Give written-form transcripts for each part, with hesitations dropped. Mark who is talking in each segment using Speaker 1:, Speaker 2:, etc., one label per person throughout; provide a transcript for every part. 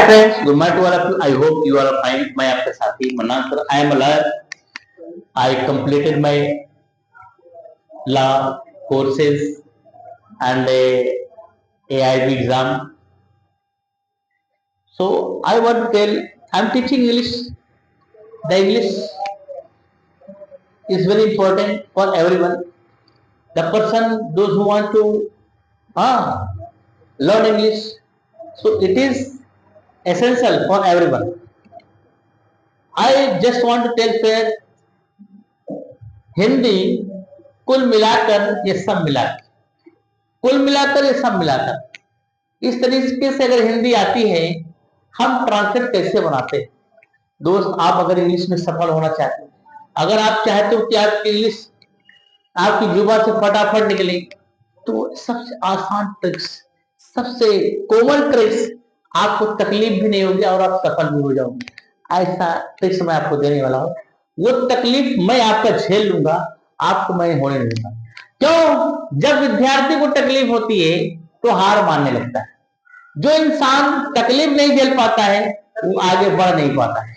Speaker 1: Hi friends, good morning to all of you. I hope you are fine. मैं आपका साथी Mannan sir. I am a lawyer. I completed my law courses and a AIB exam. So I want to tell, I am teaching English. The English is very important for everyone. The person, those who want to learn English, so it is essential for everyone. I just want to tell fair, Hindi कुल मिलाकर ये सब मिलाकर इस तरीके से अगर हिंदी आती है, हम ट्रांसलेट कैसे बनाते हैं? दोस्त, आप अगर इंग्लिश में सफल होना चाहते हैं, अगर आप चाहते हो कि आपकी इंग्लिश आपकी जुबान से फटाफट निकले, तो सबसे आसान ट्रिक्स, सबसे कॉमन ट्रिक्स, आपको तकलीफ भी नहीं होगी और आप सफल भी हो जाओगे. ऐसा ट्रिक्स मैं आपको देने वाला हूं. वो तकलीफ मैं आपका झेल लूंगा, आपको मैं होने नहीं दूंगा. क्यों? जब विद्यार्थी को तकलीफ होती है तो हार मानने लगता है. जो इंसान तकलीफ नहीं झेल पाता है वो आगे बढ़ नहीं पाता है.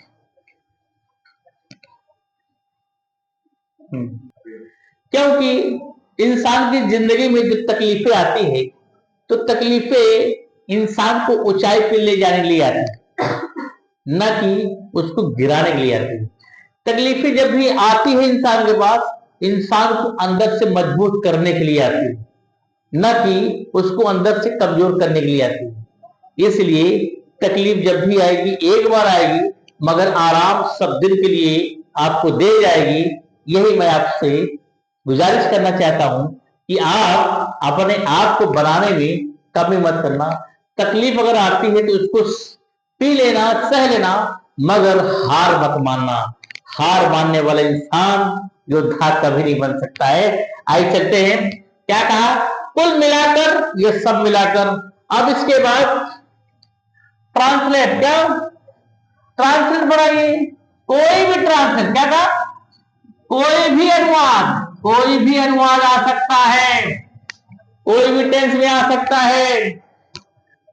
Speaker 1: क्योंकि इंसान की जिंदगी में जो तकलीफें आती है, तो तकलीफें इंसान को ऊंचाई पे ले जाने के लिए आती है, न कि उसको गिराने के लिए आती है. तकलीफें जब भी आती है इंसान के पास, इंसान को अंदर से मजबूत करने के लिए आती है, न कि उसको अंदर से कमजोर करने के लिए आती है. इसलिए तकलीफ जब भी आएगी, एक बार आएगी, मगर आराम सब दिन के लिए आपको दे जाएगी. यही मैं आपसे गुजारिश करना चाहता हूं कि आप अपने आप को बनाने में कमी मत करना. तकलीफ अगर आती है तो उसको पी लेना, सह लेना, मगर हार मत मानना. हार मानने वाला इंसान योद्धा कभी नहीं बन सकता है. आइए चलते हैं. क्या कहा? कुल मिलाकर ये सब मिलाकर. अब इसके बाद ट्रांसलेट. क्या ट्रांसलेट बनाइए? कोई भी ट्रांसलेट. क्या कहा? कोई भी अनुवाद आ सकता है, कोई भी टेंस में आ सकता है,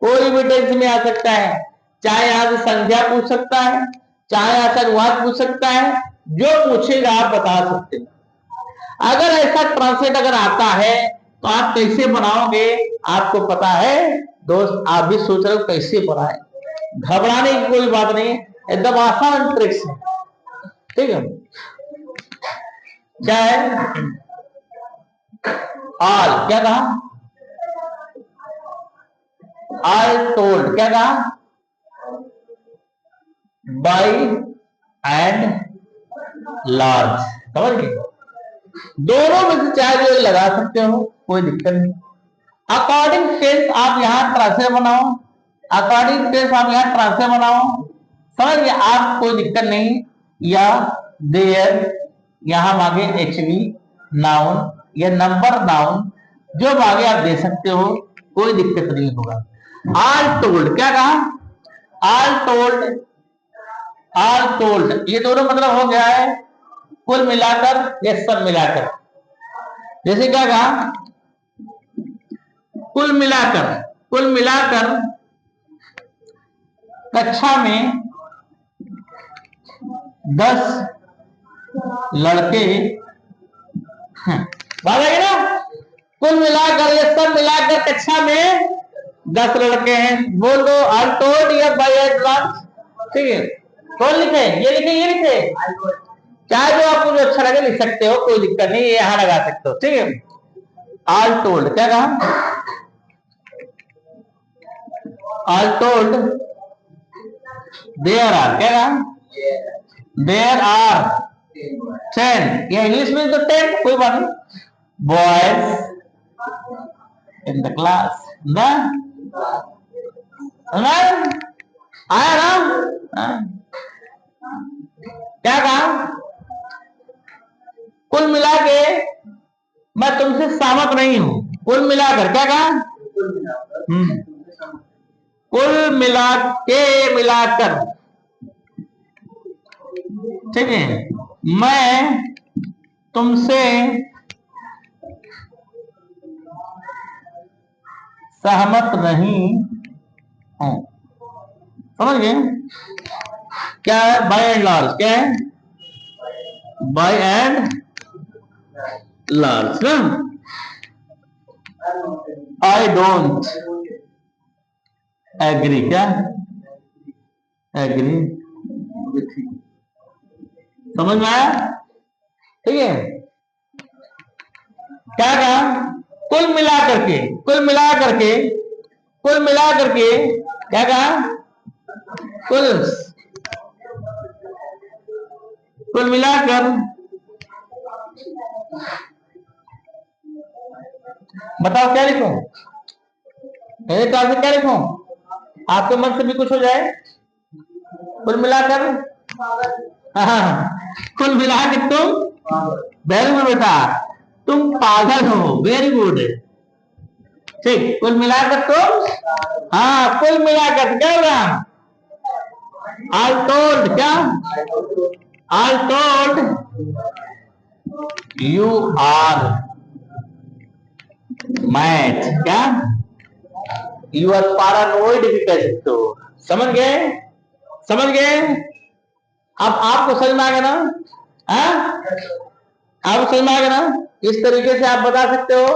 Speaker 1: कोई भी टेंस में आ सकता है. चाहे यहां से संख्या पूछ सकता है, चाहे यहां से अनुवाद पूछ सकता है, जो पूछेगा आप बता सकते हैं. अगर ऐसा ट्रांसलेट अगर आता है तो आप कैसे बनाओगे? आपको पता है दोस्त. आप भी सोच रहे हो कैसे बनाए. घबराने की कोई बात नहीं, एकदम आसान ट्रिक्स है. ठीक है. क्या है? ऑल. क्या कहा? All told. क्या कहा? By and large. समझ गए? दोनों में से चाहे जो लगा सकते हो, कोई दिक्कत नहीं. अकॉर्डिंग टेंस आप यहां ट्रांसलेट बनाओ, अकॉर्डिंग टेंस आप यहां ट्रांसलेट बनाओ. समझ गए? आप कोई दिक्कत नहीं. या देयर, यहां मांगे एचवी नाउन या नंबर नाउन, जो मांगे आप दे सकते हो, कोई दिक्कत नहीं होगा. All told. क्या कहा? All told. ऑल टोल्ड ये दोनों मतलब हो गया है कुल मिलाकर या सब मिलाकर. जैसे क्या कहा? कुल मिलाकर कक्षा में 10 लड़के हैं. बात है ना? कुल मिलाकर या सब मिलाकर कक्षा में 10 लड़के हैं. बोल दो ऑल टोल्ड या बाय एडवांस. ठीक है. कौन लिखे? ये लिखे, ये लिखे. चाहे जो आपको जो अच्छा लगे लिख सकते हो, कोई दिक्कत नहीं, ये यहां लगा सकते हो. ठीक है. All told. क्या कहा? All told there are. क्या कहा? There are 10. ये इंग्लिश में तो 10, कोई बात नहीं. Boys in the class. आया ना? क्या कहा? कुल मिला के मैं तुमसे सहमत नहीं हूं. कुल मिलाकर. क्या कहा? कुल मिला के मिलाकर. ठीक है. मैं तुमसे सहमत नहीं हूं. समझ गए? क्या है बाय एंड लार्ज? क्या है बाय एंड लार्ज ना? I don't agree. क्या एग्री? समझ में आया? ठीक है। क्या कहा? कुल मिला करके क्या कहा? कुल मिलाकर बताओ क्या लिखूं? मेरे ख्याल से क्या लिखूं? आपके मन से भी कुछ हो जाए। कुल मिलाकर, हाँ, कुल मिलाकर तुम, वेरी गुड बेटा, तुम पागल हो। Very good. ठीक, कुल मिलाकर तुम, हाँ, कुल मिलाकर क्या होगा? आई टोल्ड, क्या? I told you are math. क्या? यू आर पैरानोइड भी कह सकते हो। समझ गए? समझ गए? अब आपको समझ में आ गया ना? आपको समझ में आ गया ना? इस तरीके से आप बता सकते हो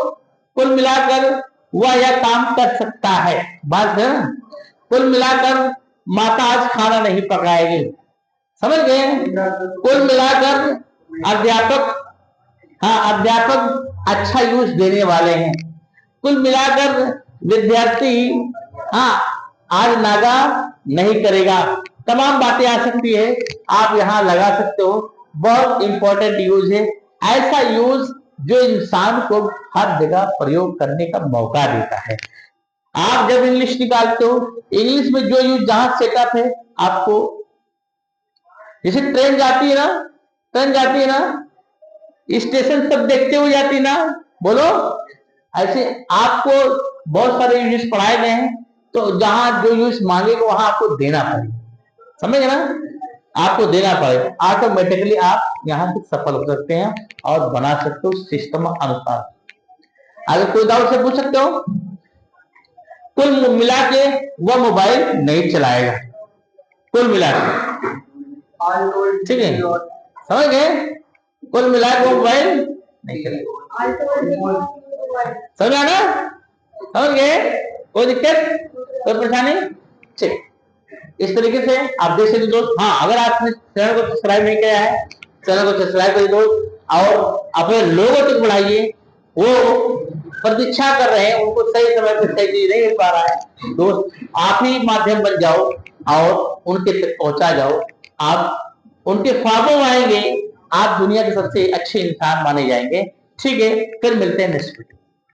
Speaker 1: कुल मिलाकर वह यह काम कर सकता है। बात है ना? कुल मिलाकर माता आज खाना नहीं पकाएगी। समझ गए? कुल मिलाकर अध्यापक, हाँ, अध्यापक अच्छा यूज देने वाले हैं। कुल मिलाकर विद्यार्थी, हाँ, आज नागा नहीं करेगा। तमाम बातें आ सकती है, आप यहां लगा सकते हो। बहुत इंपॉर्टेंट यूज है, ऐसा यूज जो इंसान को हर जगह प्रयोग करने का मौका देता है। आप जब इंग्लिश निकालते हो, इंग्लिश में जो यूज जहां सेटअप है, आपको जैसे ट्रेन जाती है ना, स्टेशन सब देखते हुए जाती ना, बोलो, ऐसे आपको बहुत सारे यूज पढ़ाए गए हैं, तो जहां जो यूज मांगेगा वहां आपको देना पड़ेगा। समझ ना? आपको देना पड़ेगा, ऑटोमेटिकली आप यहाँ से सफल हो सकते हैं और बना सकते हो सिस्टम अनुसार। अगर कोई डाउट से पूछ सकते हो। कुल मिला के वह मोबाइल नहीं चलाएगा। कुल मिला के, ठीक है, समझ गए? कुल मिला के मोबाइल नहीं चलाएगा। समझ आना? समझ गए? कोई दिक्कत, कोई परेशानी? ठीक, इस तरीके से आप देख सकते दोस्त। हाँ, अगर आपने चैनल को सब्सक्राइब नहीं किया है, चैनल को सब्सक्राइब करिए दोस्त, और अपने लोगों तक बढ़ाइए। वो प्रतीक्षा कर रहे हैं, उनको सही समय पर सही चीज नहीं मिल पा रहा है। दोस्त, आप ही माध्यम बन जाओ और उनके तक पहुंचा जाओ। आप उनके ख्वाबों में आएंगे, आप दुनिया के सबसे अच्छे इंसान माने जाएंगे। ठीक है, फिर मिलते हैं नेक्स्ट वीडियो।